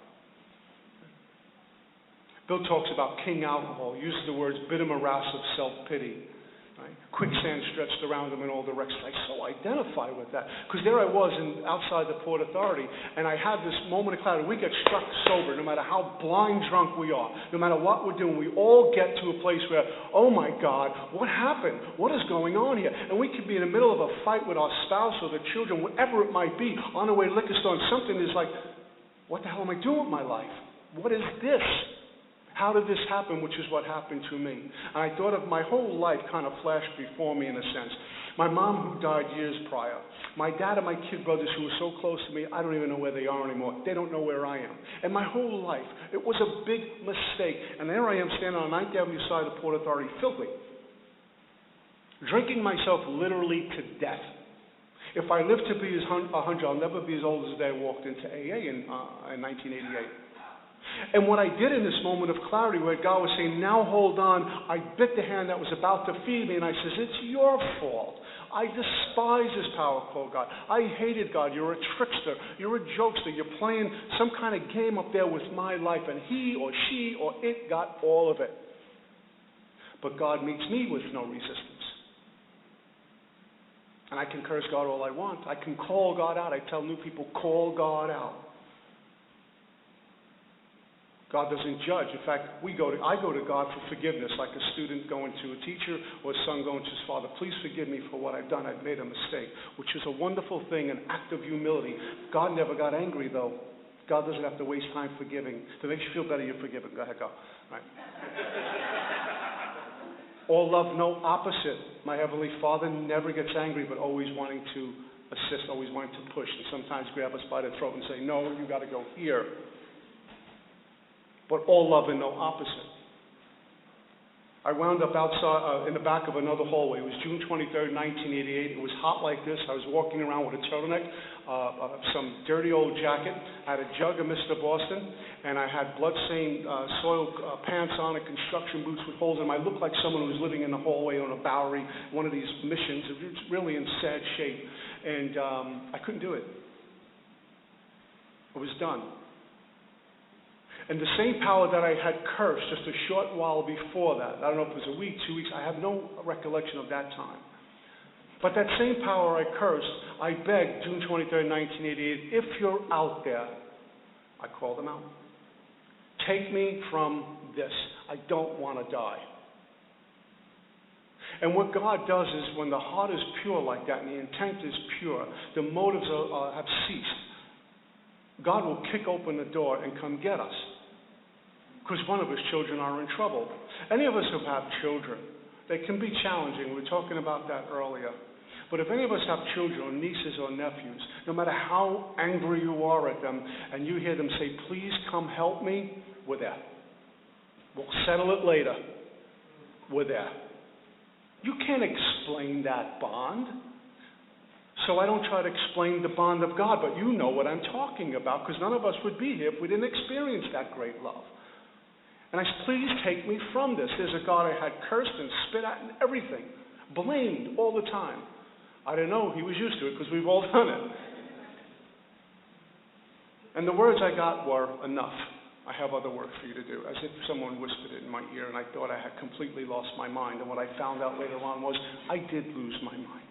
Bill talks about king alcohol, uses the words bitter morass of self-pity. Right? Quicksand stretched around him in all directions. I so identify with that. Because there I was outside the Port Authority, and I had this moment of clarity. We get struck sober, no matter how blind drunk we are, no matter what we're doing. We all get to a place where, oh my God, what happened? What is going on here? And we could be in the middle of a fight with our spouse or the children, whatever it might be, on the way to the liquor store, and something is like, what the hell am I doing with my life? What is this? How did this happen, which is what happened to me? And I thought of my whole life kind of flashed before me in a sense. My mom, who died years prior. My dad and my kid brothers, who were so close to me, I don't even know where they are anymore. They don't know where I am. And my whole life, it was a big mistake. And there I am standing on 9th Avenue side of the Port Authority, filthy, drinking myself literally to death. If I live to be 100, I'll never be as old as the day I walked into AA in 1988. And what I did in this moment of clarity, where God was saying, now hold on, I bit the hand that was about to feed me, and I says, it's your fault. I despise this power called God. I hated God. You're a trickster. You're a jokester. You're playing some kind of game up there with my life, and he or she or it got all of it. But God meets me with no resistance. And I can curse God all I want. I can call God out. I tell new people, call God out. God doesn't judge. In fact, I go to God for forgiveness, like a student going to a teacher or a son going to his father. Please forgive me for what I've done. I've made a mistake, which is a wonderful thing, an act of humility. God never got angry, though. God doesn't have to waste time forgiving. If it makes you feel better, you're forgiven. Go ahead, go. All right. All love, no opposite. My Heavenly Father never gets angry, but always wanting to assist, always wanting to push, and sometimes grab us by the throat and say, no, you got to go here. But all love and no opposite. I wound up outside in the back of another hallway. It was June 23rd, 1988. It was hot like this. I was walking around with a turtleneck, some dirty old jacket. I had a jug of Mr. Boston, and I had blood-stained soiled pants on and construction boots with holes in them. I looked like someone who was living in a hallway on a Bowery, one of these missions. It was really in sad shape, and I couldn't do it. It was done. And the same power that I had cursed just a short while before that, I don't know if it was a week, 2 weeks, I have no recollection of that time. But that same power I cursed, I begged, June 23rd, 1988, if you're out there, I called them out. Take me from this. I don't want to die. And what God does is when the heart is pure like that and the intent is pure, the motives have ceased. God will kick open the door and come get us. Because one of his children are in trouble. Any of us who have children, they can be challenging. We were talking about that earlier. But if any of us have children or nieces or nephews, no matter how angry you are at them, and you hear them say, please come help me, we're there. We'll settle it later. We're there. You can't explain that bond. So I don't try to explain the bond of God, but you know what I'm talking about, because none of us would be here if we didn't experience that great love. And I said, please take me from this. There's a God I had cursed and spit at and everything, blamed all the time. I didn't know he was used to it because we've all done it. And the words I got were, enough. I have other work for you to do, as if someone whispered it in my ear, and I thought I had completely lost my mind. And what I found out later on was I did lose my mind.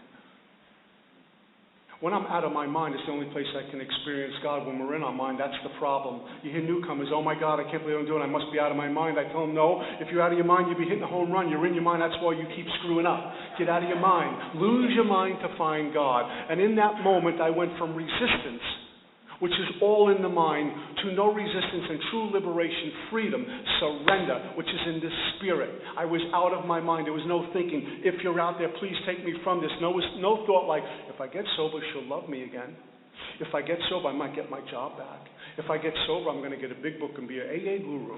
When I'm out of my mind, it's the only place I can experience God. When we're in our mind, that's the problem. You hear newcomers, oh my God, I can't believe I'm doing it. I must be out of my mind. I tell them, no, if you're out of your mind, you'd be hitting a home run. You're in your mind, that's why you keep screwing up. Get out of your mind. Lose your mind to find God. And in that moment, I went from resistance, which is all in the mind, to no resistance and true liberation, freedom, surrender, which is in the spirit. I was out of my mind. There was no thinking, if you're out there, please take me from this. No thought like, if I get sober, she'll love me again. If I get sober, I might get my job back. If I get sober, I'm going to get a big book and be an AA guru.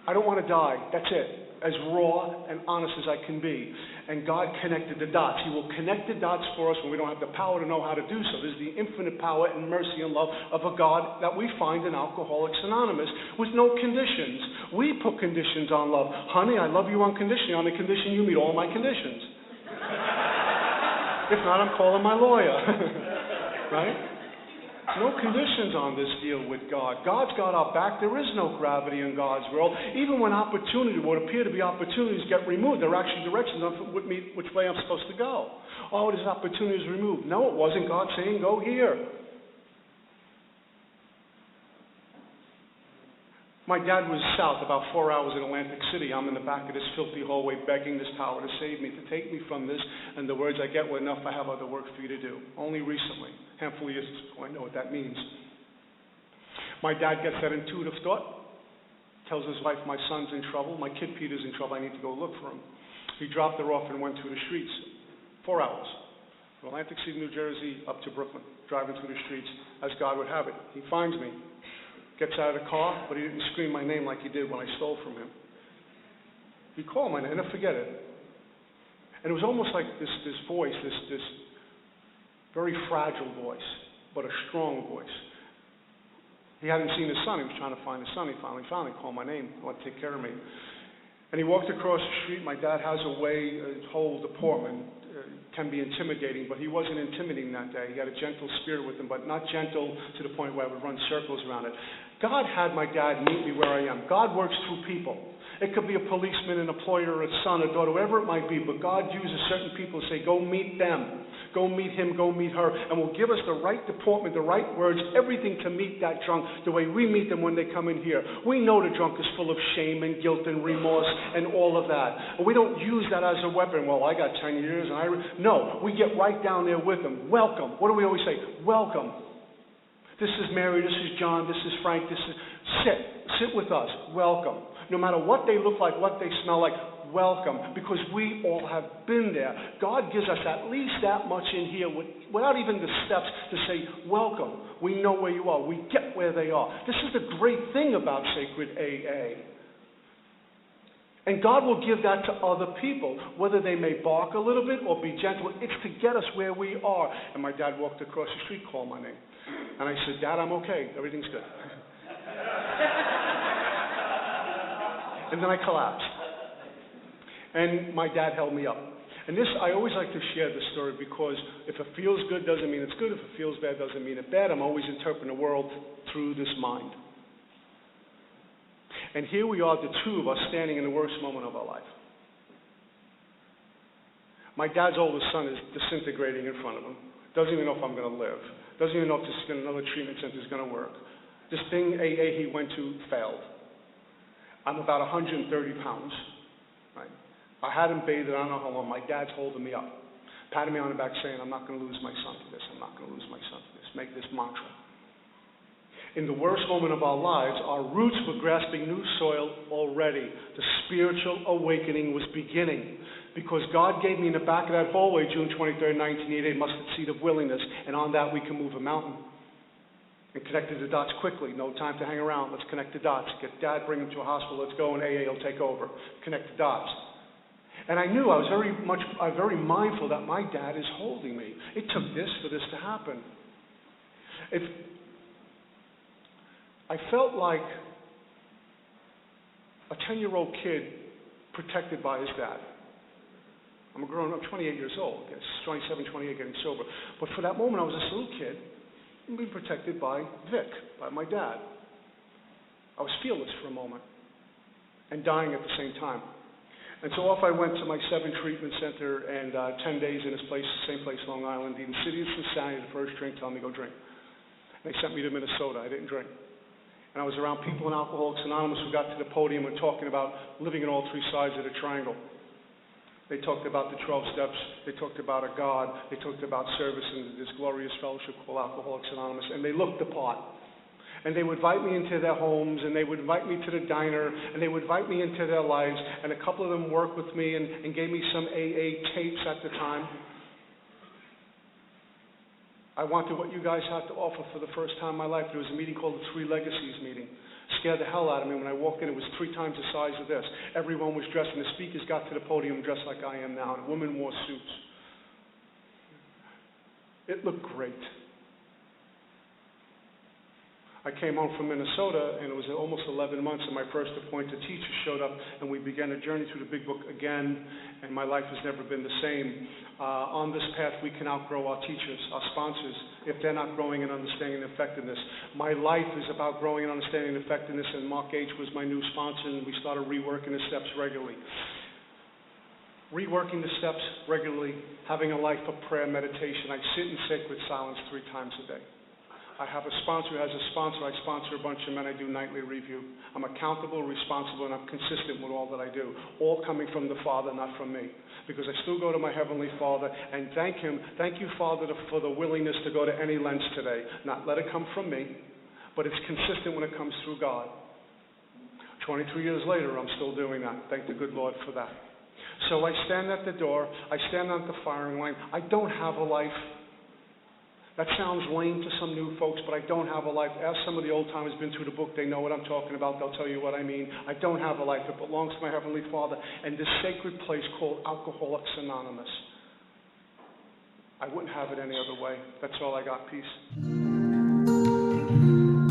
I don't want to die. That's it. As raw and honest as I can be. And God connected the dots. He will connect the dots for us when we don't have the power to know how to do so. There's the infinite power and mercy and love of a God that we find in Alcoholics Anonymous with no conditions. We put conditions on love. Honey, I love you unconditionally on the condition you meet all my conditions. If not, I'm calling my lawyer. Right? No conditions on this deal with God. God's got our back. There is no gravity in God's world. Even when what appear to be opportunities get removed, they're actually directions on which way I'm supposed to go. Oh, this opportunity is removed. No, it wasn't. God saying, go here. My dad was south, about 4 hours in Atlantic City. I'm in the back of this filthy hallway begging this power to save me, to take me from this. And the words I get were, enough, I have other work for you to do. Only recently, handful of years ago, I know what that means. My dad gets that intuitive thought, tells his wife, my son's in trouble, my kid Peter's in trouble, I need to go look for him. He dropped her off and went through the streets. 4 hours. From Atlantic City, New Jersey, up to Brooklyn, driving through the streets as God would have it. He finds me. Gets out of the car, but he didn't scream my name like he did when I stole from him. He called my name, and I forget it. And it was almost like this voice, this very fragile voice, but a strong voice. He hadn't seen his son. He was trying to find his son. He finally found him. He called my name. He wanted to take care of me. And he walked across the street. My dad has a way, his whole deportment can be intimidating, but he wasn't intimidating that day. He had a gentle spirit with him, but not gentle to the point where I would run circles around it. God had my dad meet me where I am. God works through people. It could be a policeman, an employer, a son, a daughter, whoever it might be, but God uses certain people to say, go meet them. Go meet him, go meet her, and will give us the right deportment, the right words, everything to meet that drunk the way we meet them when they come in here. We know the drunk is full of shame and guilt and remorse and all of that. And we don't use that as a weapon. Well, I got 10 years. No, we get right down there with them. Welcome. What do we always say? Welcome. This is Mary, this is John, this is Frank, this is... Sit with us. Welcome. No matter what they look like, what they smell like, welcome, because we all have been there. God gives us at least that much in here without even the steps to say, welcome. We know where you are. We get where they are. This is the great thing about sacred AA. And God will give that to other people, whether they may bark a little bit or be gentle. It's to get us where we are. And my dad walked across the street, called my name. And I said, Dad, I'm okay. Everything's good. And then I collapsed. And my dad held me up. And this, I always like to share this story because if it feels good doesn't mean it's good. If it feels bad doesn't mean it's bad. I'm always interpreting the world through this mind. And here we are, the two of us, standing in the worst moment of our life. My dad's oldest son is disintegrating in front of him. Doesn't even know if I'm going to live. Doesn't even know if another treatment center is going to work. This thing AA he went to failed. I'm about 130 pounds. Right? I hadn't bathed it, I don't know how long. My dad's holding me up, patting me on the back saying, I'm not going to lose my son to this. I'm not going to lose my son to this. Make this mantra. In the worst moment of our lives, our roots were grasping new soil already. The spiritual awakening was beginning. Because God gave me in the back of that hallway, June 23rd, 1988, mustard seed of willingness. And on that we can move a mountain. And connected the dots quickly. No time to hang around. Let's connect the dots. Get Dad, bring him to a hospital. Let's go, and AA will take over. Connect the dots. And I knew I was very mindful that my dad is holding me. It took this for this to happen. I felt like a 10-year-old kid protected by his dad. I'm 28 years old. I guess 27, 28, getting sober. But for that moment, I was this little kid being protected by Vic, by my dad. I was fearless for a moment and dying at the same time. And so off I went to my 7 treatment center and 10 days in this place, same place, Long Island, Eden City of Cincinnati, the first drink, telling me to go drink. They sent me to Minnesota. I didn't drink. And I was around people in Alcoholics Anonymous who got to the podium and talking about living on all 3 sides of the triangle. They talked about the 12 steps. They talked about a God. They talked about service and this glorious fellowship called Alcoholics Anonymous. And they looked the part. And they would invite me into their homes, and they would invite me to the diner, and they would invite me into their lives. And a couple of them worked with me and gave me some AA tapes at the time. I wanted what you guys had to offer for the first time in my life. There was a meeting called the 3 Legacies meeting. Scared the hell out of me. When I walked in, it was 3 times the size of this. Everyone was dressed, and the speakers got to the podium dressed like I am now, and women wore suits. It looked great. I came home from Minnesota, and it was almost 11 months, and my first appointed teacher showed up, and we began a journey through the Big Book again, and my life has never been the same. On this path, we can outgrow our teachers, our sponsors, if they're not growing in understanding and effectiveness. My life is about growing in understanding and effectiveness, and Mark H. was my new sponsor, and we started reworking the steps regularly. Reworking the steps regularly, having a life of prayer, meditation. I sit in sacred silence 3 times a day. I have a sponsor who has a sponsor. I sponsor a bunch of men. I do nightly review. I'm accountable, responsible, and I'm consistent with all that I do. All coming from the Father, not from me. Because I still go to my Heavenly Father and thank Him. Thank you, Father, for the willingness to go to any lengths today. Not let it come from me, but it's consistent when it comes through God. 23 years later, I'm still doing that. Thank the good Lord for that. So I stand at the door. I stand at the firing line. I don't have a life. That sounds lame to some new folks, but I don't have a life. Ask some of the old-timers been through the book. They know what I'm talking about. They'll tell you what I mean. I don't have a life. It belongs to my Heavenly Father and this sacred place called Alcoholics Anonymous. I wouldn't have it any other way. That's all I got. Peace.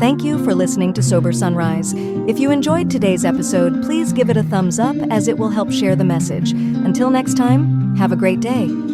Thank you for listening to Sober Sunrise. If you enjoyed today's episode, please give it a thumbs up as it will help share the message. Until next time, have a great day.